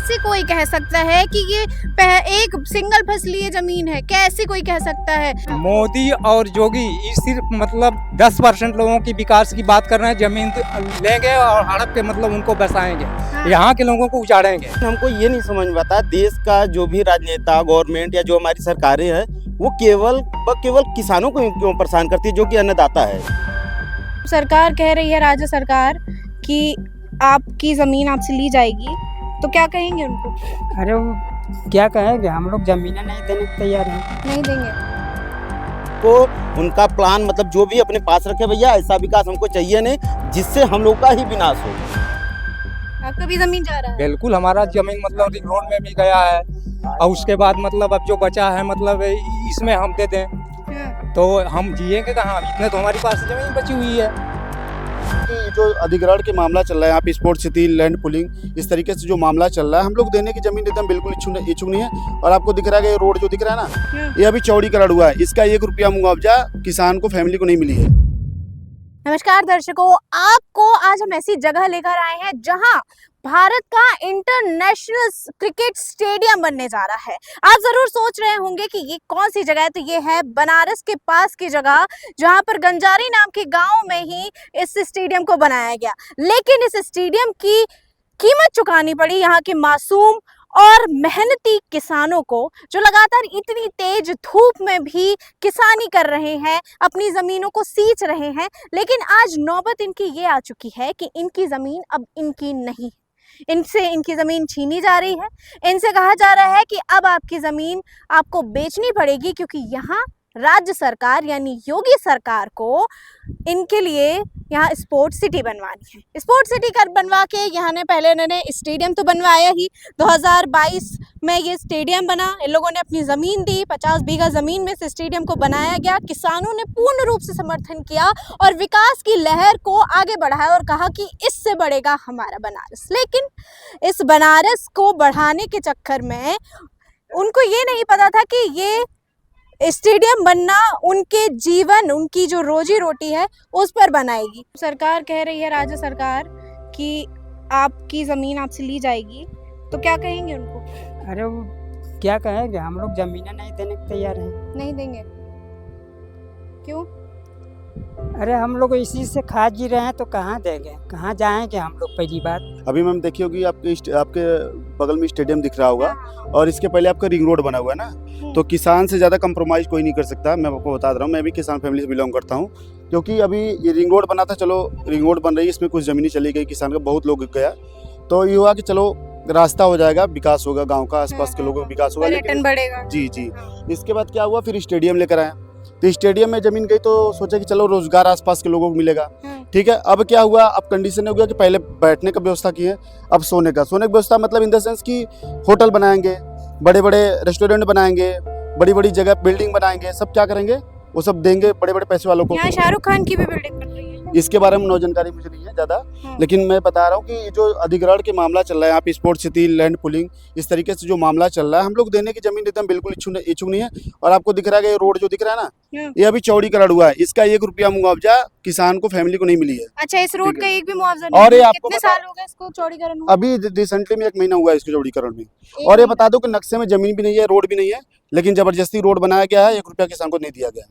कैसे कोई कह सकता है कि ये एक सिंगल फसलीय जमीन है? कैसे कोई कह सकता है? मोदी और योगी ये सिर्फ मतलब 10% लोगों की विकास की बात कर रहे हैं। जमीन लेंगे और हड़प के मतलब उनको बसाएंगे, यहाँ के लोगों को उजाड़ेंगे। हमको ये नहीं समझ में आता देश का जो भी राजनेता गवर्नमेंट या जो हमारी सरकारें हैं वो केवल किसानों को क्यों परेशान करती है जो कि अन्नदाता है। सरकार कह रही है, राज्य सरकार, कि आपकी जमीन आपसे ली जाएगी, तो क्या कहेंगे उनको? अरे वो क्या कहेंगे, हम लोग जमीनें नहीं देने को तैयार हैं। नहीं देंगे तो उनका प्लान मतलब जो भी अपने पास रखे, भैया ऐसा विकास हमको चाहिए नहीं जिससे हम लोग का ही विनाश हो। आपका भी जमीन जा रहा है? बिल्कुल, हमारा जमीन मतलब रिंग रोड में भी गया है और उसके बाद मतलब अब जो बचा है मतलब इसमें हम दे दें तो हम जिएंगे कहाँ? इतने तो हमारे पास जमीन बची हुई है। जो अधिग्रहण के मामला चल रहा है यहाँ पे, स्पोर्ट्स सिटी, लैंड पुलिंग, इस तरीके से जो मामला चल रहा है, हम लोग देने की जमीन एकदम बिल्कुल इच्छुक नहीं है। और आपको दिख रहा है कि ये रोड जो दिख रहा है ना, ये अभी चौड़ीकरण हुआ है, इसका 1 रुपया मुआवजा किसान को, फैमिली को नहीं मिली है। नमस्कार दर्शकों, आपको आज हम ऐसी जगह लेकर आए हैं जहां भारत का इंटरनेशनल क्रिकेट स्टेडियम बनने जा रहा है। आप जरूर सोच रहे होंगे कि ये कौन सी जगह है, तो ये है बनारस के पास की जगह, जहां पर गंजारी नाम के गांव में ही इस स्टेडियम को बनाया गया। लेकिन इस स्टेडियम की कीमत चुकानी पड़ी यहाँ के मासूम और मेहनती किसानों को, जो लगातार इतनी तेज धूप में भी किसानी कर रहे हैं, अपनी जमीनों को सींच रहे हैं। लेकिन आज नौबत इनकी ये आ चुकी है कि इनकी जमीन अब इनकी नहीं, इनसे इनकी ज़मीन छीनी जा रही है। इनसे कहा जा रहा है कि अब आपकी ज़मीन आपको बेचनी पड़ेगी, क्योंकि यहाँ राज्य सरकार यानी योगी सरकार को इनके लिए यहाँ स्पोर्ट्स सिटी बनवानी है। स्पोर्ट्स सिटी कर बनवा के यहाँ ने पहले इन्होंने स्टेडियम तो बनवाया ही, 2022 में ये स्टेडियम बना। इन लोगों ने अपनी ज़मीन दी, 50 बीघा ज़मीन में से स्टेडियम को बनाया गया। किसानों ने पूर्ण रूप से समर्थन किया और विकास की लहर को आगे बढ़ाया और कहा कि इससे बढ़ेगा हमारा बनारस। लेकिन इस बनारस को बढ़ाने के चक्कर में उनको ये नहीं पता था कि ये स्टेडियम बनना उनके जीवन, उनकी जो रोजी रोटी है उस पर बनाएगी। सरकार कह रही है, राज्य सरकार, कि आपकी जमीन आपसे ली जाएगी, तो क्या कहेंगे उनको? अरे वो क्या कहेंगे, हम लोग जमीनें नहीं देने को तैयार हैं। नहीं देंगे? क्यों? अरे हम लोग इसी से खा जी रहे हैं तो कहाँ देंगे, कहाँ जाएंगे हम लोग? पहली बात अभी मैम देखिए होगी आपके बगल में स्टेडियम दिख रहा होगा और इसके पहले आपका रिंग रोड बना हुआ है ना, तो किसान से ज़्यादा कंप्रोमाइज़ कोई नहीं कर सकता। मैं आपको बता रहा हूँ, मैं भी किसान फैमिली से बिलोंग करता हूँ। क्योंकि अभी ये रिंग रोड बना था, चलो रिंग रोड बन रही है, इसमें कुछ ज़मीनी चली गई, किसान का बहुत लोग गया, तो ये हुआ कि चलो रास्ता हो जाएगा, विकास होगा, गाँव का आसपास के लोगों का विकास होगा, पर्यटन बढ़ेगा। जी। इसके बाद क्या हुआ, फिर स्टेडियम लेकर आए, तो स्टेडियम में जमीन गई तो सोचा कि चलो रोजगार आसपास के लोगों को मिलेगा। ठीक है, अब क्या हुआ, अब कंडीशन हो गया कि पहले बैठने का व्यवस्था की है, अब सोने का व्यवस्था, मतलब इन द सेंस कि होटल बनाएंगे, बड़े बड़े रेस्टोरेंट बनाएंगे, बड़ी बड़ी जगह बिल्डिंग बनाएंगे, सब क्या करेंगे, वो सब देंगे बड़े बड़े पैसे वालों को। यहाँ शाहरुख खान की भी बिल्डिंग बन रही है। इसके बारे में नो जानकारी मुझे नहीं है ज़्यादा, लेकिन मैं बता रहा हूँ कि जो अधिग्रहण के मामला चल रहा है यहाँ पे, स्पोर्ट्स सिटी, लैंड पुलिंग, इस तरीके से जो मामला चल रहा है, हम लोग देने की जमीन एकदम बिल्कुल इच्छुक नहीं है। और आपको दिख रहा है कि ये रोड जो दिख रहा है ना, ये अभी चौड़ीकरण हुआ है, इसका 1 रुपया मुआवजा किसान को, फैमिली को नहीं मिली है। अच्छा, इस रोड का एक भी मुआवजा नहीं? और ये आपको कितने साल हो गए इसको चौड़ीकरण हुए? अभी रिसेंटली में 1 महीना हुआ है इसको चौड़ीकरण में। और ये बता दो कि नक्शे में जमीन भी नहीं है, रोड भी नहीं है, लेकिन जबरदस्ती रोड बनाया गया है, 1 रुपया किसान को नहीं दिया गया।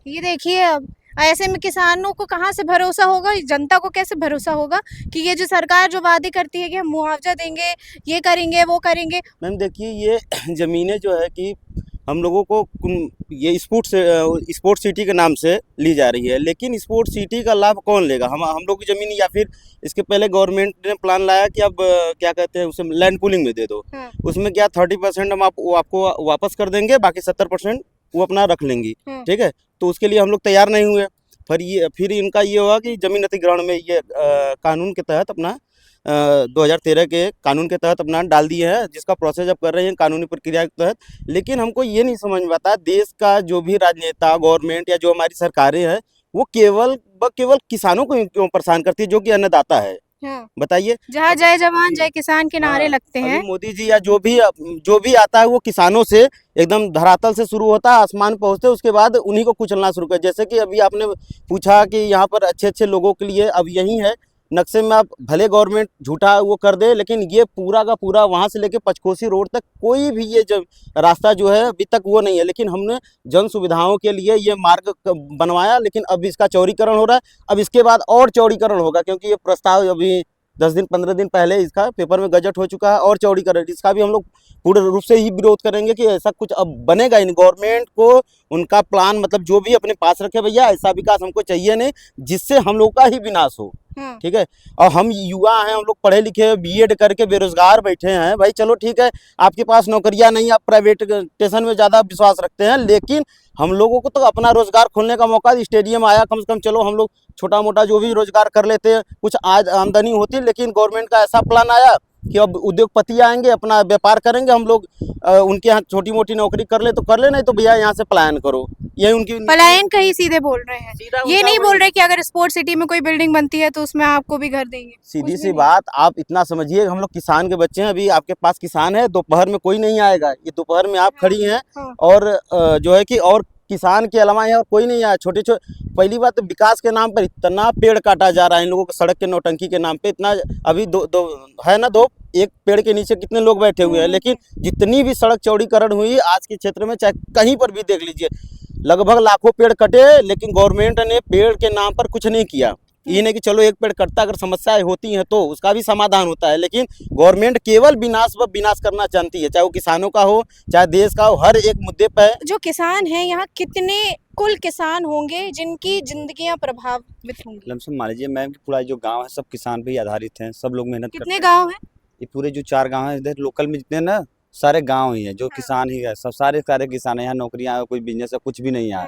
ये देखिए, अब ऐसे में किसानों को कहाँ से भरोसा होगा, जनता को कैसे भरोसा होगा कि ये जो सरकार जो वादे करती है कि हम मुआवजा देंगे, ये करेंगे, वो करेंगे। मैम देखिए, ये ज़मीनें जो है कि हम लोगों को ये स्पोर्ट्स सिटी के नाम से ली जा रही है, लेकिन स्पोर्ट्स सिटी का लाभ कौन लेगा? हम लोग की ज़मीन, या फिर इसके पहले गवर्नमेंट ने प्लान लाया कि अब क्या कहते हैं उसे, लैंड पूलिंग में दे दो। उसमें क्या 30% हम आपको वापस कर देंगे, बाकी 70% वो अपना रख लेंगी। ठीक है, तो उसके लिए हम लोग तैयार नहीं हुए। फिर इनका ये हुआ कि जमीन अधिग्रहण में ये कानून के तहत अपना 2013 के कानून के तहत अपना डाल दिए हैं, जिसका प्रोसेस अब कर रहे हैं कानूनी प्रक्रिया के तहत। लेकिन हमको ये नहीं समझ में आता देश का जो भी राजनेता गवर्नमेंट या जो हमारी सरकारें हैं वो केवल किसानों को क्यों परेशान करती है जो कि अन्नदाता है। बताइए, जहाँ जय जवान जय किसान के नारे लगते हैं। मोदी जी या जो भी आता है वो किसानों से एकदम धरातल से शुरू होता है, आसमान पहुंचते, उसके बाद उन्हीं को कुचलना शुरू कर। जैसे कि अभी आपने पूछा कि यहाँ पर अच्छे अच्छे लोगों के लिए अब यही है, नक्शे में आप भले गवर्नमेंट झूठा वो कर दे, लेकिन ये पूरा का पूरा वहाँ से लेके पंचकोसी रोड तक कोई भी ये जो रास्ता जो है अभी तक वो नहीं है। लेकिन हमने जन सुविधाओं के लिए ये मार्ग बनवाया, लेकिन अब इसका चौड़ीकरण हो रहा है। अब इसके बाद और चौड़ीकरण होगा, क्योंकि ये प्रस्ताव अभी 10 दिन 15 दिन पहले इसका पेपर में गजट हो चुका है। और चौड़ीकरण इसका भी हम लोग पूर्ण रूप से ही विरोध करेंगे कि ऐसा कुछ अब बनेगा ही नहीं। गवर्नमेंट को उनका प्लान मतलब जो भी अपने पास रखे, भैया ऐसा विकास हमको चाहिए नहीं जिससे हम लोग का ही विनाश हो। ठीक है, और हम युवा हैं, हम लोग पढ़े लिखे बीएड करके बेरोजगार बैठे हैं। भाई चलो ठीक है, आपके पास नौकरियां नहीं, आप प्राइवेट स्टेशन में ज़्यादा विश्वास रखते हैं, लेकिन हम लोगों को तो अपना रोजगार खोलने का मौका, स्टेडियम आया, कम से कम चलो हम लोग छोटा मोटा जो भी रोजगार कर लेते हैं, कुछ आज आमदनी होती। लेकिन गवर्नमेंट का ऐसा प्लान आया कि अब उद्योगपति आएंगे, अपना व्यापार करेंगे, हम लोग उनके यहाँ छोटी मोटी नौकरी कर ले तो कर ले, नहीं तो भैया यहाँ से पलायन करो। यही उनकी पलायन कहीं सीधे बोल रहे हैं, ये नहीं बोल रहे कि अगर स्पोर्ट्स सिटी में कोई बिल्डिंग बनती है तो उसमें आपको भी घर देंगे। सीधी सी बात, आप इतना समझिए, हम लोग किसान के बच्चे हैं। अभी आपके पास किसान है, दोपहर में कोई नहीं आएगा, ये दोपहर में आप खड़ी हैं और जो है कि और किसान के अलावा यहाँ कोई नहीं आया। छोटे छोटे, पहली बात तो विकास के नाम पर इतना पेड़ काटा जा रहा है इन लोगों को, सड़क के नौटंकी के नाम पे इतना। अभी दो एक पेड़ के नीचे कितने लोग बैठे हुए हैं। लेकिन जितनी भी सड़क चौड़ीकरण हुई आज के क्षेत्र में, चाहे कहीं पर भी देख लीजिए, लगभग लाखों पेड़ कटे, लेकिन गवर्नमेंट ने पेड़ के नाम पर कुछ नहीं किया। ये नहीं कि चलो एक पेड़ कटता, अगर समस्याएं होती हैं तो उसका भी समाधान होता है, लेकिन गवर्नमेंट केवल विनाश व विनाश करना चाहती है, चाहे वो किसानों का हो चाहे देश का हो, हर एक मुद्दे पर। जो किसान हैं यहाँ, कितने कुल किसान होंगे जिनकी जिंदगियां प्रभावित होंगी? लमसम मान लीजिए मैम, पूरा जो गांव है सब किसान पे ही आधारित हैं, सब लोग मेहनत करते कितने हैं। गांव हैं? ये पूरे जो 4 गांव हैं इधर लोकल में जितने ना सारे गांव ही हैं, जो किसान ही है, सब सारे किसान हैं। यहाँ नौकरियां है, कोई बिजनेस है, कुछ भी नहीं है।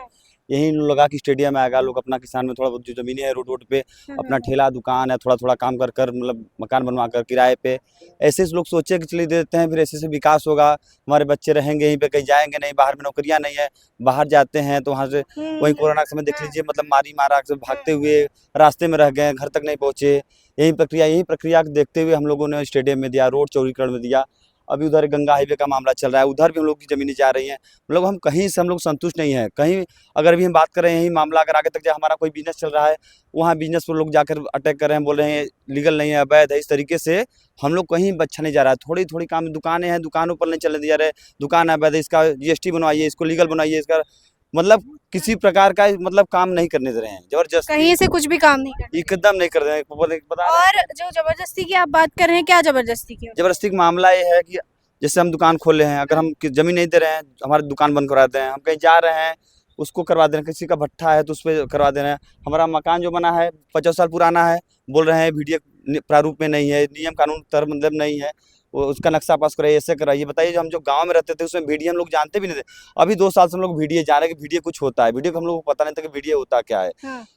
यही लगा कि स्टेडियम आएगा, लोग अपना किसान में थोड़ा बहुत जो जमीनें है रोड पे अपना ठेला दुकान है, थोड़ा थोड़ा काम कर कर मतलब मकान बनवा कर किराए पे, ऐसे लोग सोचे कि चलिए देते हैं, फिर ऐसे से विकास होगा, हमारे बच्चे रहेंगे यहीं पे, कहीं जाएंगे नहीं, बाहर में नौकरियां नहीं है, बाहर जाते हैं तो वहाँ से वही कोरोना के समय देख लीजिए, मतलब मारी मारा से भागते हुए रास्ते में रह गए, घर तक नहीं पहुँचे। यही प्रक्रिया को देखते हुए हम लोगों ने स्टेडियम में दिया, रोड चौड़ीकरण में दिया। अभी उधर गंगा हाईवे का मामला चल रहा है, उधर भी हम लोग की ज़मीनें जा रही हैं। मतलब हम कहीं से हम लोग संतुष्ट नहीं हैं। कहीं अगर भी हम बात कर रहे हैं, यही मामला अगर आगे तक जाए, हमारा कोई बिजनेस चल रहा है, वहाँ बिजनेस पर लोग जाकर अटैक कर रहे हैं, बोल रहे हैं लीगल नहीं है, अवैध है। इस तरीके से हम लोग कहीं अच्छा नहीं जा रहा है। थोड़ी थोड़ी काम, दुकानें हैं, दुकानों पर नहीं चलने दिया रहे, दुकान अवैध है, इसका GST बनवाइए, इसको लीगल बनाइए, इसका मतलब किसी प्रकार का मतलब काम नहीं करने दे रहे हैं। जबरदस्ती कहीं से कुछ भी काम नहीं करते, एकदम नहीं कर रहे हैं। और जो जबरदस्ती की आप बात कर रहे हैं, क्या जबरदस्ती की? जबरदस्ती का मामला ये है कि जैसे हम दुकान खोले हैं, अगर हम ज़मीन नहीं दे रहे हैं, हमारी दुकान बंद करा दें, हम कहीं जा रहे हैं उसको करवा दे रहे हैं, किसी का भट्ठा है तो उस पर करवा दे रहे हैं। हमारा मकान जो बना है 50 साल पुराना है, बोल रहे हैं वीडियो प्रारूप में नहीं है, नियम कानून तर मतलब नहीं है, वो उसका नक्शा पास कराइए, ऐसे कराइए। बताइए, जो हम जो गांव में रहते थे उसमें वीडियो हम लोग जानते भी नहीं थे। अभी 2 साल से हम लोग वीडियो जान रहे हैं कि वीडियो कुछ होता है, वीडियो को हम लोग को पता नहीं था कि वीडियो होता क्या है।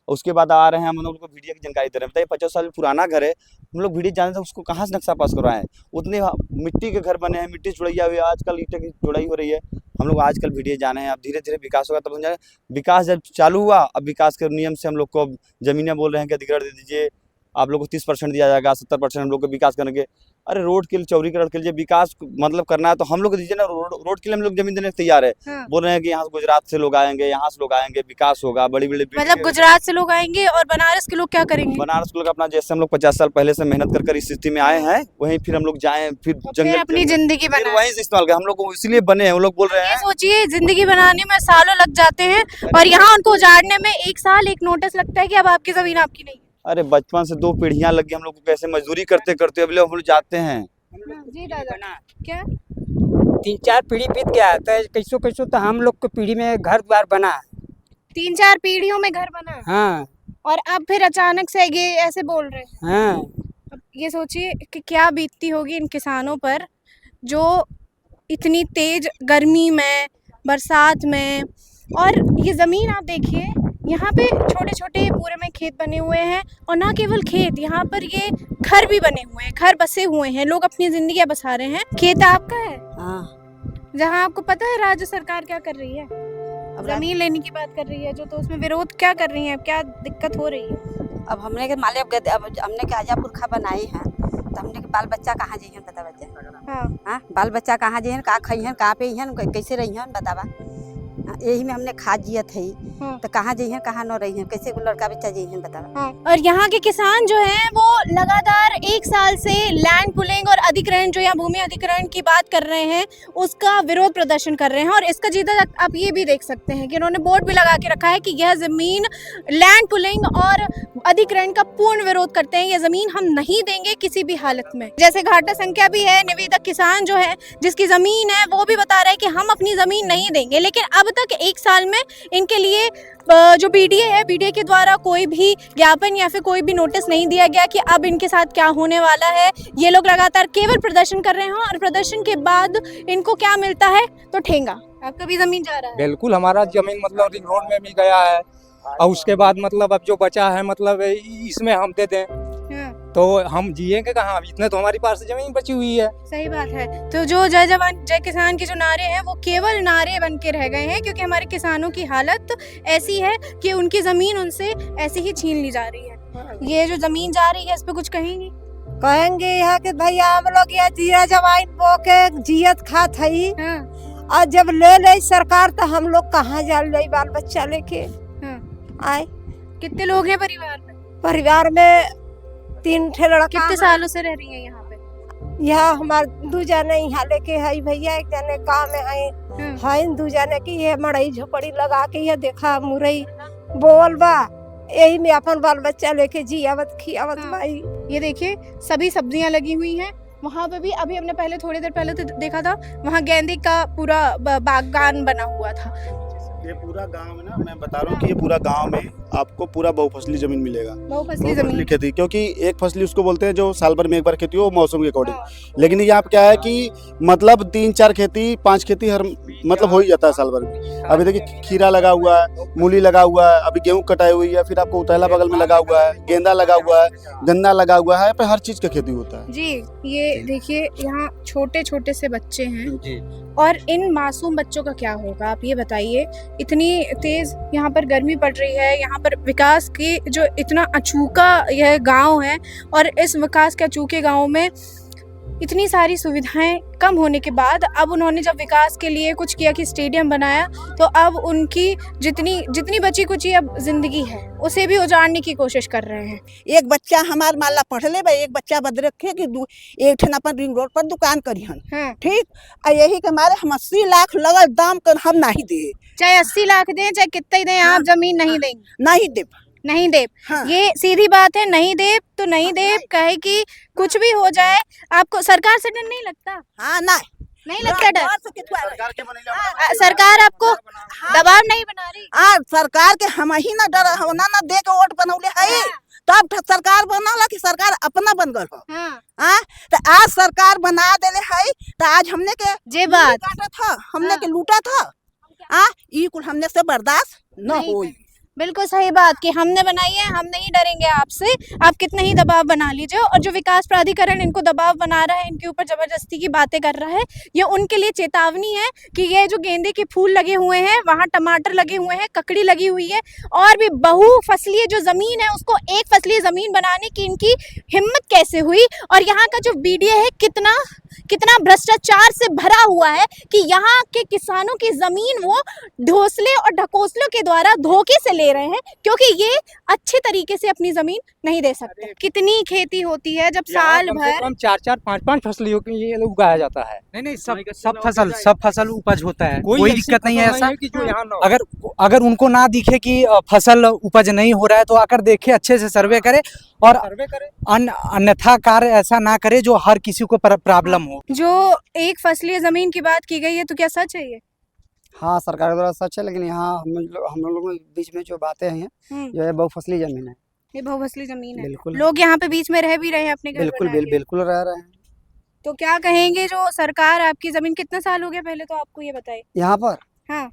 उसके बाद आ रहे हैं, हम लोग को वीडियो की जानकारी दे रहे हैं। बताइए, 50 साल पुराना घर है, हम लोग वीडियो जानते थे, उसको कहाँ से नक्शा पास करवाएं? उतने मिट्टी के घर बने हैं, मिट्टी जुड़ैया हुई है, आजकल ईंटें की जुड़ाई हो रही है। हम लोग आजकल वीडियो जाने हैं, अब धीरे धीरे विकास होगा तब समझा। विकास जब चालू हुआ, अब विकास के नियम से हम लोग को ज़मीनें बोल रहे हैं कि अधिग्रहण दे दीजिए, आप लोग को 30% दिया जाएगा, 70% हम लोग को विकास करेंगे। अरे रोड के लिए, चौड़ीकरण के लिए विकास मतलब करना है तो हम लोग दीजिए ना, रोड के लिए हम लोग जमीन देने तैयार है। बोल रहे हैं कि यहाँ से गुजरात से लोग आएंगे, यहाँ से लोग आएंगे, विकास होगा, बड़ी बड़ी मतलब गुजरात से लोग आएंगे और बनारस के लोग क्या करेंगे? बनारस के लोग अपना, जैसे हम लोग 50 साल पहले से मेहनत कर इस स्थिति में आए हैं, वहीं फिर हम लोग जाएं, फिर जंगल अपनी जिंदगी बनाएं, वहीं से इस्तेमाल करें। हम लोग इसलिए बने हैं, वो लोग बोल रहे हैं। सोचिए, जिंदगी बनाने में सालों लग जाते हैं और यहाँ उनको उजाड़ने में 1 साल, एक नोटिस लगता है कि अब आपकी जमीन आपकी नहीं है। अरे बचपन से 2 पीढ़ियां लगी हम लोग को, कैसे मजदूरी करते करते अभी हम लोग जाते हैं। जी दादा, क्या 3-4 पीढ़ी बीत गया तो कैसो तो हम लोग को पीढ़ी में घर द्वार बना। 3-4 पीढ़ियों में घर बना, हाँ और अब फिर अचानक से ये ऐसे बोल रहे हैं। हाँ, अब ये सोचिए कि क्या बीतती होगी इन किसानों पर, जो इतनी तेज गर्मी में, बरसात में, और ये ज़मीन आप देखिए, यहाँ पे छोटे छोटे पूरे में खेत बने हुए हैं, और ना केवल खेत, यहाँ पर ये घर भी बने हुए हैं, घर बसे हुए हैं, लोग अपनी जिंदगी बसा रहे हैं। खेत आपका है? हाँ। जहाँ आपको पता है राज्य सरकार क्या कर रही है, जमीन लेने की बात कर रही है, जो तो उसमें विरोध क्या कर रही है, क्या दिक्कत हो रही है? अब हमने के माले अब हमने के आजा पुरखा बनाई है, तो हमने के बाल बच्चा कहाँ जाइए बता बच्चा। हाँ, बाल बच्चा कहाँ जाइए, का खाइए, कहाँ पे हैं, कैसे रही हैं बतावा। यही में हमने खा जियत है हाँ। तो कहाँ जाइए कहाँ न रही हैं, कैसे को लड़का बच्चा जाइए बता। हाँ। और यहाँ के किसान जो हैं वो लगातार 1 साल से लैंड पुलिंग और अधिग्रहण जो यहाँ भूमि अधिग्रहण की बात कर रहे हैं उसका विरोध प्रदर्शन कर रहे हैं। और इसका जीता आप ये भी देख सकते हैं कि उन्होंने बोर्ड भी लगा के रखा है कि यह जमीन लैंड पुलिंग और अधिग्रहण का पूर्ण विरोध करते हैं, यह जमीन हम नहीं देंगे किसी भी हालत में। जैसे घाटा संख्या भी है, निवेदक किसान जो है जिसकी जमीन है वो भी बता रहे हैं कि हम अपनी जमीन नहीं देंगे। लेकिन अब तक 1 साल में इनके लिए जो बीडीए है, बीडीए के द्वारा कोई भी ज्ञापन या फिर कोई भी नोटिस नहीं दिया गया कि अब इनके साथ क्या होने वाला है। ये लोग लगातार केवल प्रदर्शन कर रहे हैं और प्रदर्शन के बाद इनको क्या मिलता है तो ठेंगा। आपका भी जमीन जा रहा है? बिल्कुल, हमारा जमीन मतलब रिंग रोड में मिल गया है और उसके बाद मतलब अब जो बचा है मतलब इसमें हम दे दें तो हम जिएंगे कहाँ? इतने तो हमारे पास जमीन बची हुई है। सही बात है। तो जो जय जवान जय किसान के जो नारे हैं वो केवल नारे बन के रह गए हैं, क्योंकि हमारे किसानों की हालत ऐसी है कि उनकी जमीन उनसे ऐसे ही छीन ली जा रही है। ये जो जमीन जा रही है इस पे कुछ कहेंगे? कहेंगे यहाँ के भैया हम लोग यहाँ जिया जवाइन बो के जियत खात हई। और जब ले ले सरकार तो हम लोग कहाँ जा ले बाल बच्चा लेके आए। कितने लोग हैं परिवार में? परिवार में 3 ठे लड़का। कितने सालों से रह रही हैं यहाँ पे? यहाँ हमार 2 जने यहाँ लेके हई भैया, 1 जने गाँव में हई 2 जने की ये मड़ई झोपड़ी लगा के ये देखा मुरई बोल बा, यही में अपन बाल बच्चा लेके जियावत खियावत भाई। ये देखिए सभी सब्जियां लगी हुई हैं। वहाँ पे भी अभी हमने पहले थोड़ी देर पहले तो देखा था, वहाँ गेंदे का पूरा बागान बना हुआ था। ये पूरा गांव में ना, मैं बता रहा हूँ कि ये पूरा गांव में आपको पूरा बहुफसली जमीन मिलेगा। बहुफसली जमीन खेती, क्योंकि एक फसली उसको बोलते हैं जो साल भर में एक बार खेती हो मौसम के अकॉर्डिंग। लेकिन यहाँ पे क्या है कि मतलब 3-4 खेती 5 खेती हर मतलब हो ही जाता है साल भर में। अभी देखिए खीरा लगा हुआ है, मूली लगा हुआ है, अभी गेहूं कटाई हुई है, फिर आपको उतैला बगल में लगा हुआ है, गेंदा लगा हुआ है, गन्ना लगा हुआ है, यहाँ पे हर चीज का खेती होता है जी। ये देखिए यहाँ छोटे छोटे से बच्चे हैं और इन मासूम बच्चों का क्या होगा आप ये बताइए। इतनी तेज यहाँ पर गर्मी पड़ रही है, यहाँ पर विकास की जो इतना अचूका यह गांव है और इस विकास के अचूके गांव में इतनी सारी सुविधाएं कम होने के बाद अब उन्होंने जब विकास के लिए कुछ किया कि स्टेडियम बनाया, तो अब उनकी जितनी बची कुची अब जिंदगी है उसे भी उजाड़ने की कोशिश कर रहे हैं। एक बच्चा हमार माला पढ़ ले भाई, एक बच्चा बद रखे कि एक ठन अपन रिंग रोड पर दुकान करी हन। ठीक, और यही के मारे हम 80 लाख लगल दाम कर हम नहीं दे, चाहे 80 लाख दें चाहे कितने दें, आप जमीन नहीं देंगे? नहीं दे, नहीं दे। हाँ। ये सीधी बात है, नहीं दे तो नहीं दे, कहे कि कुछ भी हो जाए। आपको सरकार से डर नहीं लगता? हाँ नहीं लगता डर? सरकार के सरकार आपको दबाव नहीं बना रही? सरकार के हम ही ना डर होना ना दे के वोट बनौले है, तब सरकार बनला कि सरकार अपना बन गल हो। तो आज सरकार बना देले है तो आज हमने के जे बात काटा था, हमने के लूटा था। ई कुल हमने से बर्दाश्त न होई। बिल्कुल सही बात कि हमने बनाई है, हम नहीं डरेंगे आपसे, आप कितने ही दबाव बना लीजिए। और जो विकास प्राधिकरण इनको दबाव बना रहा है, इनके ऊपर जबरदस्ती की बातें कर रहा है, ये उनके लिए चेतावनी है कि ये जो गेंदे के फूल लगे हुए हैं, वहाँ टमाटर लगे हुए हैं, ककड़ी लगी हुई है और भी बहुफसलीय जो जमीन है उसको एक फसलीय जमीन बनाने की इनकी हिम्मत कैसे हुई। और यहाँ का जो बीडीए है कितना भ्रष्टाचार से भरा हुआ है कि यहाँ के किसानों की जमीन वो ढोसले और ढकोसलों के द्वारा धोखे से ले रहे हैं, क्योंकि ये अच्छे तरीके से अपनी जमीन नहीं दे सकते। कितनी खेती होती है जब साल भर 4-4 5-5 फसलियों की ये उगाया जाता है। नहीं सब फसल उपज होता है, कोई दिक्कत नहीं है ऐसा। कि जो यहाँ ना अगर उनको ना दिखे कि फसल उपज नहीं हो रहा है तो आकर देखे, अच्छे से सर्वे करे और सर्वे करे, अन्यथा कार्य ऐसा ना करे जो हर किसी को प्रॉब्लम हो। जो एक फसलीय जमीन की बात की गई है तो क्या सच है ये? हाँ, सरकार द्वारा सच है, लेकिन यहाँ हम लोगों के बीच में जो बातें हैं जो है बहुफसली जमीन है। ये बहुफसली जमीन है, बिल्कुल। लोग यहाँ पे बीच में रह भी रहे हैं अपने घर बिल्कुल बना के। बिल्कुल रह रहे हैं। तो क्या कहेंगे जो सरकार आपकी जमीन कितना साल हो गया पहले तो आपको ये बताइए? यहाँ पर हाँ,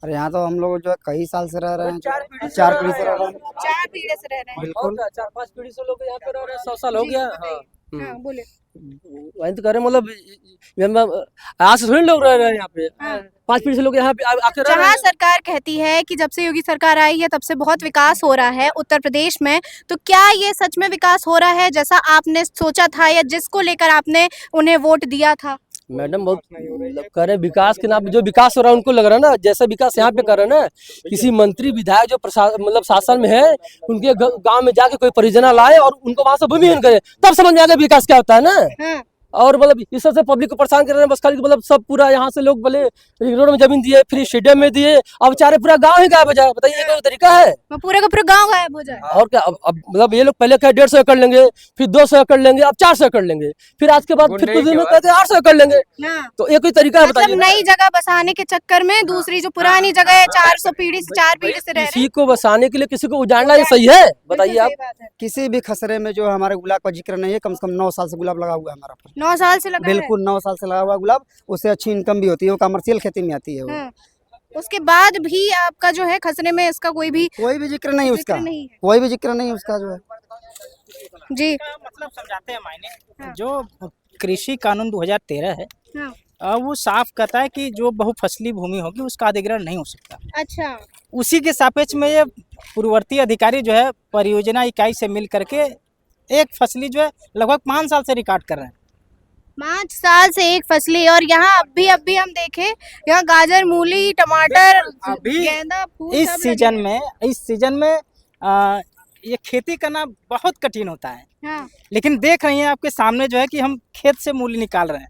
अरे यहाँ तो हम लोग जो है कई साल से रह रहे हैं, 4 पीढ़ी से रह रहे हैं। 4 पीढ़ी से रह रहे हैं। बिल्कुल 4-5 पीढ़ी से लोग यहाँ पे रह रहे हैं, 100 साल हो गया। हाँ, बोले। वही तो कह रहे, मतलब आज से थोड़ी लोग रह रहे हैं यहाँ पे, 5 पीढ़ी से लोग यहाँ पे आके रह रहे जहाँ हैं। सरकार कहती है कि जब से योगी सरकार आई है तब से बहुत विकास हो रहा है उत्तर प्रदेश में, तो क्या ये सच में विकास हो रहा है जैसा आपने सोचा था या जिसको लेकर आपने उन्हें वोट दिया था? मैडम बहुत मतलब कर रहे विकास के नाम पे जो विकास हो रहा है उनको लग रहा है ना, जैसा विकास यहाँ पे कर रहे हैं ना, किसी मंत्री विधायक जो मतलब शासन में है उनके गांव में जाके कोई परियोजना लाए और उनको वहां से भूमिहीन करे, तब समझ में आ गया विकास क्या होता है ना। और मतलब इस सबसे पब्लिक को परेशान कर रहे हैं बस खाली, मतलब सब पूरा यहाँ से लोग बोले रोड में जमीन दिए, फिर स्टेडियम में दिए, अब चारे पूरा गांव ही गायब हो जाए। बताइए ये कोई तरीका है? पूरे का पूरा गांव गायब हो जाए। और क्या, अब मतलब ये लोग पहले क्या 150 एकड़ लेंगे, फिर 200 एकड़ लेंगे, अब 400 एकड़ लेंगे, फिर आज के बाद फिर कुछ दिन में कहते हैं 800 एकड़ लेंगे। तो ये कोई तरीका है? मतलब बताइए। नई जगह बसाने के चक्कर में दूसरी जो पुरानी जगह है 400 पीढ़ी से 4 पीढ़ी से रह रहे किसी को बसाने के लिए किसी को उजाड़ना ये सही है? बताइए आप। किसी भी खसरे में जो हमारे गुलाब का जिक्र नहीं है, कम से कम 9 साल से गुलाब लगा हुआ है हमारा। 9 साल से लगा है। बिल्कुल 9 साल से लगा हुआ गुलाब, उससे अच्छी इनकम भी होती है, वो कमर्शियल खेती में आती है वो। उसके बाद भी आपका जो है खसरे में इसका कोई भी जिक्र नहीं उसका, नहीं है। कोई भी जिक्र नहीं उसका जो है जी। मतलब समझाते हैं मायने, जो कृषि कानून 2013 है वो साफ कहता है कि जो बहुफसली भूमि होगी उसका अधिग्रहण नहीं हो सकता। अच्छा। उसी के सापेक्ष में ये पूर्ववर्ती अधिकारी जो है परियोजना इकाई से मिल करके एक फसली जो है लगभग 5 साल से रिकॉर्ड कर रहे हैं। 5 साल से एक फसली। और यहाँ अभी हम देखें, यहाँ गाजर, मूली, टमाटर, गेंदा फूल इस सीजन में ये खेती करना बहुत कठिन होता है। लेकिन देख रही हैं आपके सामने जो है कि हम खेत से मूली निकाल रहे हैं,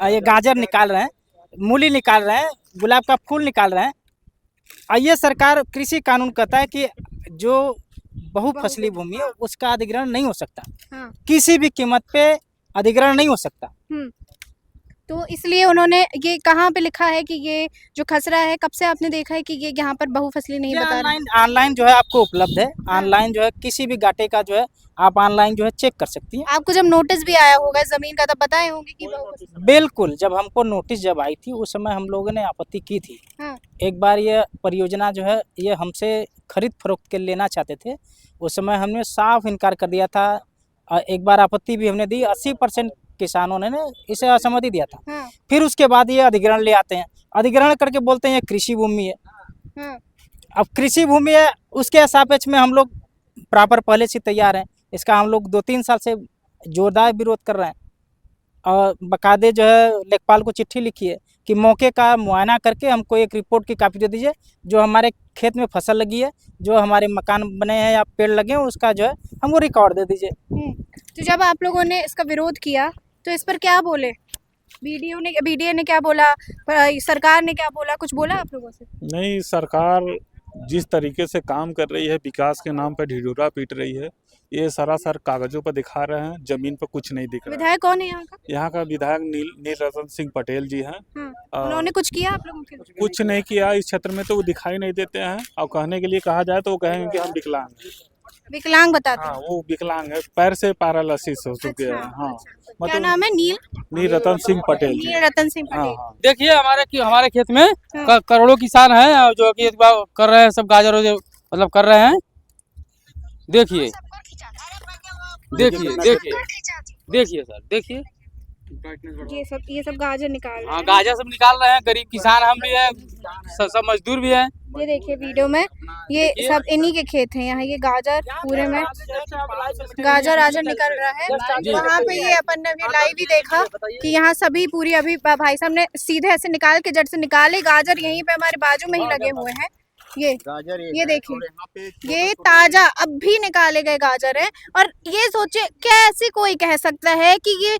ये गाजर निकाल रहे हैं, मूली निकाल रहे हैं, गुलाब का फूल निकाल रहे हैं। ये सरकार कृषि कानून कहता है कि जो बहुफसली भूमि है उसका अधिग्रहण नहीं हो सकता, किसी भी कीमत पे अधिग्रहण नहीं हो सकता। तो इसलिए उन्होंने ये कहाँ पे लिखा है कि ये जो खसरा है, कब से आपने देखा है कि ये यहाँ पर बहुफसली नहीं बता रहा? ऑनलाइन जो है आपको उपलब्ध है, ऑनलाइन जो है किसी भी गाटे का जो है आप ऑनलाइन जो है चेक कर सकती हैं। आपको जब नोटिस भी आया होगा जमीन का तब बताए होंगे कि बहुफसली? बिल्कुल, जब हमको नोटिस जब आई थी उस समय हम लोगों ने आपत्ति की थी। एक बार ये परियोजना जो है ये हमसे खरीद फरोख्त के लेना चाहते थे, उस समय हमने साफ इनकार कर दिया था। एक बार आपत्ति भी हमने दी, 80% किसानों ने इसे असहमति दिया था। फिर उसके बाद ये अधिग्रहण ले आते हैं, अधिग्रहण करके बोलते हैं ये कृषि भूमि है। अब कृषि भूमि है उसके सापेक्ष में हम लोग प्रॉपर पहले से तैयार हैं, इसका हम लोग 2-3 साल से जोरदार विरोध कर रहे हैं। और बकायदे जो है लेखपाल को चिट्ठी लिखी है कि मौके का मुआयना करके हमको एक रिपोर्ट की कापी दे दीजिए, जो हमारे खेत में फसल लगी है, जो हमारे मकान बने हैं या पेड़ लगे हैं उसका जो है हमको रिकॉर्ड दे दीजिए। तो जब आप लोगों ने इसका विरोध किया तो इस पर क्या बोले? बीडीए ने क्या बोला, सरकार ने क्या बोला, कुछ बोला आप लोगों से? नहीं, सरकार जिस तरीके से काम कर रही है, विकास के नाम पर ढिढोरा पीट रही है, ये सरासर कागजों पर दिखा रहे हैं, जमीन पर कुछ नहीं दिख रहा है। विधायक कौन है यहाँ का? यहाँ का विधायक नील रतन सिंह पटेल जी हैं। उन्होंने कुछ किया आप लोगों के लिए? कुछ नहीं किया, इस क्षेत्र में तो वो दिखाई नहीं देते हैं। और कहने के लिए कहा जाए तो वो कहेंगे कि हम विकलांग हैं। विकलांग बताते हैं? हाँ, वो विकलांग है, पैर से पैरालिसिस हो चुके हैं। हाँ, क्या नाम है? नील रतन सिंह पटेल। नील रतन सिंह पटेल। देखिए हमारे खेत में करोड़ों किसान हैं जो कि कर रहे हैं, सब गाजर मतलब कर रहे हैं। देखिए सर, देखिए ये सब गाजर निकाल रहे हैं। हाँ, गाजर सब निकाल रहे हैं, गरीब किसान हम भी हैं, सब मजदूर भी हैं। ये देखिए वीडियो में ये सब इन्हीं के खेत हैं। यहाँ ये गाजर पूरे में गाजर निकल रहा है। वहाँ पे ये अपन ने भी लाइव ही देखा कि यहाँ सभी पूरी अभी भाई साहब ने सीधे ऐसे निकाल के जड़ से निकाले गाजर, यहीं पे हमारे बाजू में ही लगे हुए हैं। ये देखिए ये ताजा अब भी निकाले गए गाजर है। और ये सोचे कैसे कोई कह सकता है कि ये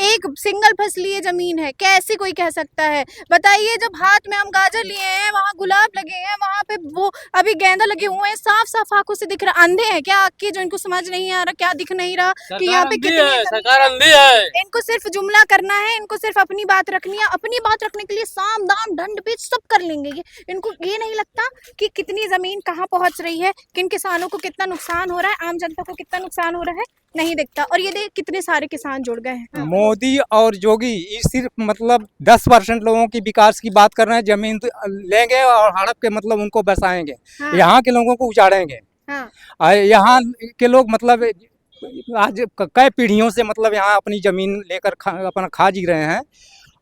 एक सिंगल फसलीय जमीन है? कैसे कोई कह सकता है? बताइए, जब हाथ में हम गाजर लिए हैं, वहाँ गुलाब लगे हैं, वहाँ पे वो अभी गेंदा लगे हुए हैं, साफ साफ आंखों से दिख रहा। अंधे हैं क्या आपके जो इनको समझ नहीं आ रहा, क्या दिख नहीं रहा कि यहाँ पे कितनी सरकार अंधी है? इनको सिर्फ जुमला करना है, इनको सिर्फ अपनी बात रखनी है। अपनी बात रखने के लिए साम दाम दंड बीच सब कर लेंगे ये। इनको ये नहीं लगता कि कितनी जमीन कहाँ पहुंच रही है, किन किसानों को कितना नुकसान हो रहा है, आम जनता को कितना नुकसान हो रहा है, नहीं दिखता। और ये देख कितने सारे किसान जुड़ गए हैं। मोदी और योगी ये सिर्फ मतलब 10% लोगों की विकास की बात कर रहे हैं। जमीन लेंगे और हड़प के मतलब उनको बसाएंगे। यहाँ के लोगों को उजाड़ेंगे। यहाँ के लोग मतलब आज कई पीढ़ियों से मतलब यहाँ अपनी जमीन लेकर अपना खा जी रहे हैं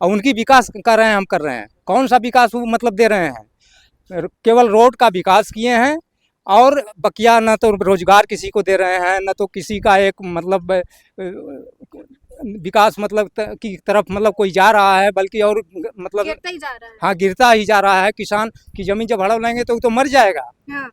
और उनकी विकास कर रहे हैं, हम कर रहे हैं। कौन सा विकास वो मतलब दे रहे हैं? केवल रोड का विकास किए हैं और बकिया न तो रोजगार किसी को दे रहे हैं, न तो किसी का एक मतलब विकास मतलब की तरफ मतलब कोई जा रहा है, बल्कि और मतलब गिरता ही जा रहा है। हाँ गिरता ही जा रहा है। किसान की जमीन जब हड़प लेंगे तो वो तो मर जाएगा। हाँ।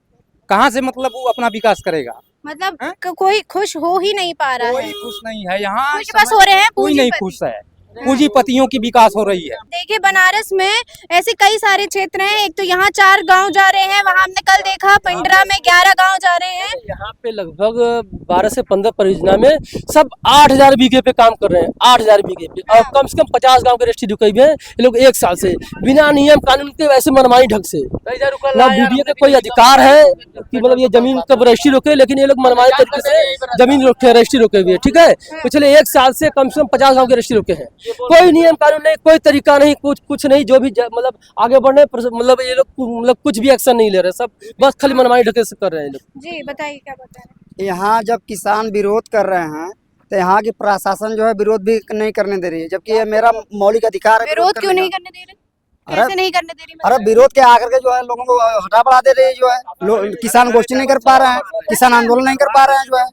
कहाँ से मतलब वो अपना विकास करेगा? मतलब कोई खुश हो ही नहीं पा रहा कोई है। खुश नहीं है यहाँ, खुश बस हो रहे हैं कोई नहीं पूंजीपति। खुश है। पूंजीपतियों की विकास हो रही है। देखिए बनारस में ऐसे कई सारे क्षेत्र हैं। एक तो यहाँ 4 गांव जा रहे हैं, वहाँ हमने कल देखा पिंडरा में 11 गांव जा रहे हैं। यहाँ पे लगभग 12 से 15 परियोजना में सब 8000 बीघे पे काम कर रहे हैं, 8000 बीघे पे, और कम से कम 50 गांव के रजिस्ट्री रुके हुए हैं ये लोग 1 साल से, बिना नियम कानून के वैसे मनमानी ढंग से। ना बीडीओ का कोई अधिकार है कि मतलब ये जमीन कब रजिस्ट्री रोके, लेकिन ये लोग मनमानी तरीके से जमीन रोके, रजिस्ट्री रोके हुए, ठीक है। पिछले 1 साल से कम 50 गाँव के रजिस्ट्री रोके हैं। कोई नियम कानून नहीं, कोई तरीका नहीं, कुछ नहीं। जो भी मतलब आगे बढ़ने मतलब ये लोग मतलब कुछ भी एक्शन नहीं ले रहे, सब बस खाली मनमानी ढके से कर रहे हैं लोग। जी बताइए क्या बता रहे हैं। यहाँ जब किसान विरोध कर रहे हैं तो यहाँ की प्रशासन जो है विरोध भी नहीं करने दे रही है, जबकि ये मेरा मौलिक अधिकार है। विरोध क्यों नहीं करने दे रहे? कैसे नहीं करने दे रही? अरे विरोध के आकर के जो है लोगों को हटा बढ़ा दे रही है, जो है किसान गोष्ठी नहीं कर पा रहे हैं, किसान आंदोलन नहीं कर पा रहे हैं, जो है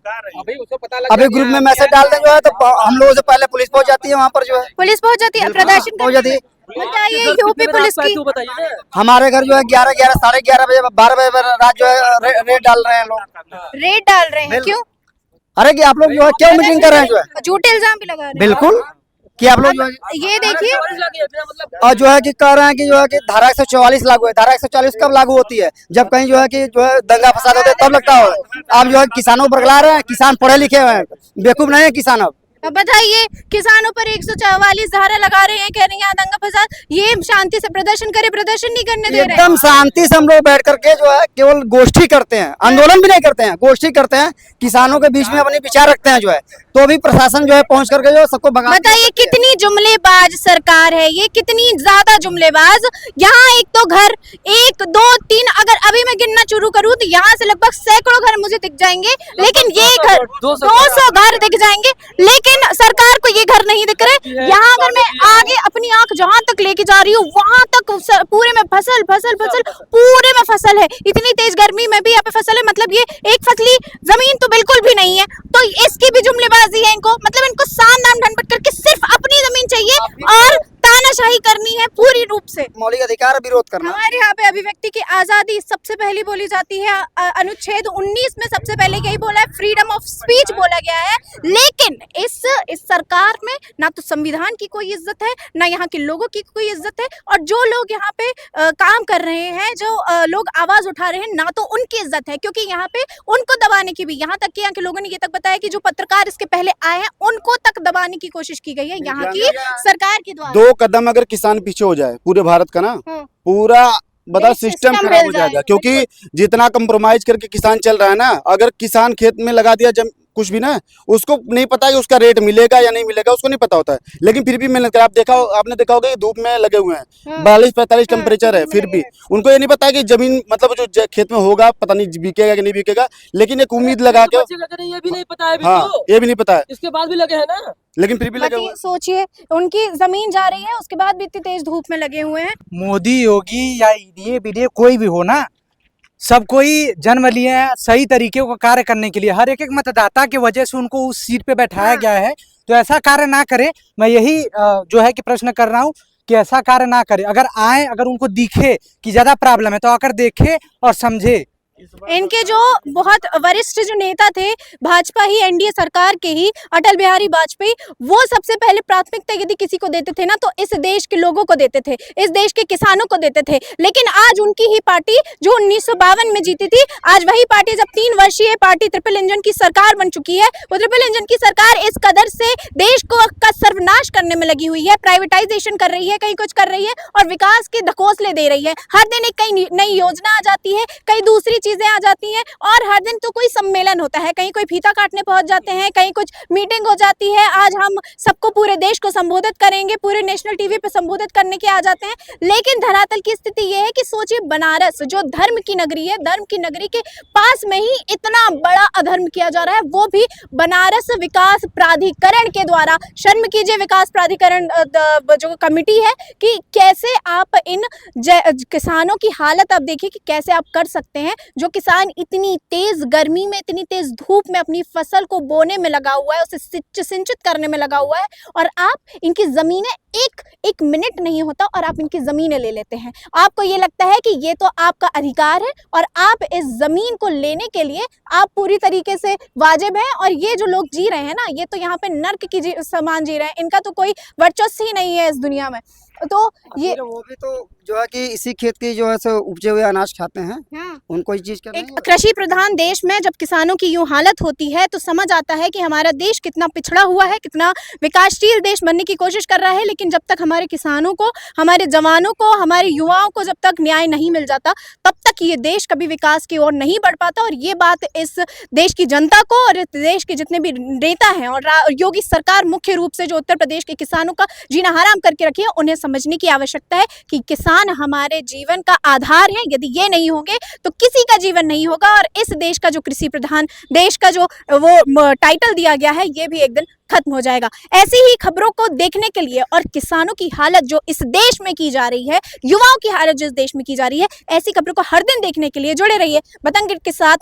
अभी ग्रुप में मैसेज डाल दें जो है तो हम लोगों से पहले पुलिस पहुंच जाती है वहाँ पर, जो है पुलिस पहुंच जाती है प्रदर्शन पहुंच जाती है। बताइए यूपी पुलिस की हमारे घर जो है 11 साढ़े 11 बजे 12 बजे रात जो है रेड डाल रहे हैं लोग। रेड डाल रहे हैं क्यों? अरे कि आप लोग जो है क्यों मीटिंग कर रहे हैं, जो है झूठे इल्जाम भी लगा रहे हैं। बिल्कुल कि आप लोग जो है ये देखिए और जो है कि कह रहे हैं कि जो है कि धारा 144 लागू है। धारा 144 कब लागू होती है? जब कहीं जो है कि जो है दंगा फसाद होता है तब लगता है। आप जो है किसानों को बरगला रहे हैं, किसान पढ़े लिखे हुए हैं, बेवकूफ नहीं है किसान। अब बताइए किसानों पर 144 धारा लगा रहे हैं, कह रहे हैं यहाँ दंगा फसाद, ये शांति से प्रदर्शन करे, प्रदर्शन नहीं करने दे रहे हैं। एकदम शांति से हम लोग बैठ करके जो है केवल गोष्ठी करते हैं, आंदोलन भी नहीं करते हैं, गोष्ठी करते हैं, किसानों के बीच में अपने विचार रखते हैं, जो है तो भी प्रशासन जो है पहुंच करके जो सबको भगा। बताइए कितनी जुमलेबाज सरकार है ये, कितनी ज्यादा जुमलेबाज। यहाँ एक तो घर 1 2 3 अगर अभी मैं गिनना शुरू करूँ तो यहाँ से लगभग सैकड़ों घर मुझे दिख जाएंगे, लेकिन ये घर 200 घर दिख जाएंगे, लेकिन सरकार को ये घर नहीं दिख रहे। यहाँ अगर मैं आगे अपनी आंख जहाँ तक लेके जा रही हूँ वहां तक पूरे में फसल फसल फसल पूरे में फसल है। इतनी तेज गर्मी में भी यहाँ पे फसल है, मतलब ये एक फसली जमीन तो बिल्कुल भी नहीं है। तो इसकी भी जुमलेबाजी है इनको, मतलब इनको साम दाम ढनपट करके सिर्फ अपनी जमीन चाहिए और तानाशाही करनी है पूरी रूप से। मौलिक अधिकार विरोध करना। हमारे यहाँ पे अभिव्यक्ति की आजादी सबसे पहली बोली जाती है। अनुच्छेद 19 में सबसे पहले यही बोला है, फ्रीडम ऑफ स्पीच बोला गया है। लेकिन इस सरकार में ना तो संविधान की कोई इज्जत है, ना यहाँ के लोगों की कोई इज्जत है, और जो लोग यहाँ पे काम कर रहे हैं, जो लोग आवाज उठा रहे हैं, ना तो उनकी इज्जत है, क्योंकि यहाँ पे उनको दबाने की भी, यहाँ तक कि यहाँ के लोगों ने ये तक बताया कि जो पत्रकार इसके पहले आए हैं उनको तक दबाने की कोशिश की गई है यहाँ की सरकार के द्वारा। 2 कदम अगर किसान पीछे हो जाए पूरे भारत का ना, पूरा बता सिस्टम खराब हो जाएगा। क्योंकि जितना कंप्रोमाइज करके किसान चल रहा है ना, अगर किसान खेत में लगा दिया कुछ भी ना, उसको नहीं पता है कि उसका रेट मिलेगा या नहीं मिलेगा, उसको नहीं पता होता है, लेकिन फिर भी मेहनत कर। आपने देखा होगा धूप में लगे हुए हैं, 42-45 टेम्परेचर है, फिर भी उनको ये नहीं पता है कि जमीन मतलब जो खेत में होगा पता नहीं बिकेगा कि नहीं बिकेगा, लेकिन एक उम्मीद लगा के, ये भी नहीं पता है, हाँ ये भी नहीं पता है, इसके बाद भी लगे हैं ना, लेकिन फिर भी लगे हुए। सोचिए उनकी जमीन जा रही है, उसके बाद भी इतनी तेज धूप में लगे हुए हैं। मोदी योगी या ये कोई भी हो ना, सब कोई जन्म लिए हैं सही तरीके को कार्य करने के लिए। हर एक मतदाता की वजह से उनको उस सीट पे बैठाया गया है, तो ऐसा कार्य ना करे। मैं यही जो है कि प्रश्न कर रहा हूँ कि ऐसा कार्य ना करे। अगर आए, अगर उनको दिखे कि ज्यादा प्रॉब्लम है तो आकर देखे और समझे। इनके जो बहुत वरिष्ठ जो नेता थे भाजपा ही, एनडीए सरकार के ही, अटल बिहारी वाजपेयी, वो सबसे पहले प्राथमिकता यदि किसी को देते थे ना तो इस देश के लोगों को देते थे, इस देश के किसानों को देते थे। लेकिन आज उनकी ही पार्टी जो 1952 में जीती थी, आज वही पार्टी, जब 3 वर्षीय पार्टी ट्रिपल इंजन की सरकार बन चुकी है, वो ट्रिपल इंजन की सरकार इस कदर से देश को का सर्वनाश करने में लगी हुई है, प्राइवेटाइजेशन कर रही है, कहीं कुछ कर रही है और विकास के ढकोसले दे रही है। हर दिन एक कई नई योजना आ जाती है, कई दूसरी चीजें आ जाती हैं, और हर दिन तो कोई सम्मेलन होता है, कहीं कोई फीता काटने पहुंच जाते हैं, कहीं कुछ मीटिंग हो जाती है। आज हम सबको, पूरे देश को संबोधित करेंगे, पूरे नेशनल टीवी पे संबोधित करने के आ जाते हैं। लेकिन धरातल की स्थिति यह है कि सोचिए बनारस जो धर्म की नगरी है, धर्म की नगरी के पास में ही इतना बड़ा अधर्म किया जा रहा है, वो भी बनारस विकास प्राधिकरण के द्वारा। शर्म कीजिए विकास प्राधिकरण जो कमिटी है कि कैसे आप इन किसानों की हालत आप देखिए कि कैसे आप कर सकते हैं, जो किसान इतनी तेज गर्मी में, इतनी तेज धूप में अपनी फसल को बोने में लगा हुआ है, उसे सिंचित करने में लगा हुआ है, और आप इनकी जमीनें एक मिनट नहीं होता और आप इनकी जमीनें ले लेते हैं। आपको ये लगता है कि ये तो आपका अधिकार है और आप इस जमीन को लेने के लिए आप पूरी तरीके से वाजिब हैं, और ये जो लोग जी रहे हैं ना, ये तो यहाँ पे नर्क की समान जी रहे हैं, इनका तो कोई वर्चस्व ही नहीं है इस दुनिया में। तो ये वो भी तो जो है कि इसी खेत की जो है सो उपजे हुए अनाज खाते हैं, उनको इस चीज का नहीं एक कृषि प्रधान देश में जब किसानों की यूं हालत होती है तो समझ आता है कि हमारा देश कितना पिछड़ा हुआ है, कितना विकासशील देश बनने की कोशिश कर रहा है, लेकिन जब तक हमारे किसानों को, हमारे जवानों को, हमारे युवाओं को जब तक न्याय नहीं मिल जाता, तब तक ये देश कभी विकास की ओर नहीं बढ़ पाता। और ये बात इस देश की जनता को और इस देश के जितने भी नेता हैं और योगी सरकार मुख्य रूप से जो उत्तर प्रदेश के किसानों का जीना हराम करके रखी है, उन्हें समझने की आवश्यकता है कि किसान हमारे जीवन का आधार है। यदि ये नहीं होंगे तो किसी का जीवन नहीं होगा, और इस देश का जो कृषि प्रधान देश का जो वो टाइटल दिया गया है, ये भी एक दिन खत्म हो जाएगा। ऐसी ही खबरों को देखने के लिए और किसानों की हालत जो इस देश में की जा रही है, युवाओं की हालत जो इस देश में की जा रही है, ऐसी खबरों को हर दिन देखने के लिए जुड़े रहिए बतंग के साथ।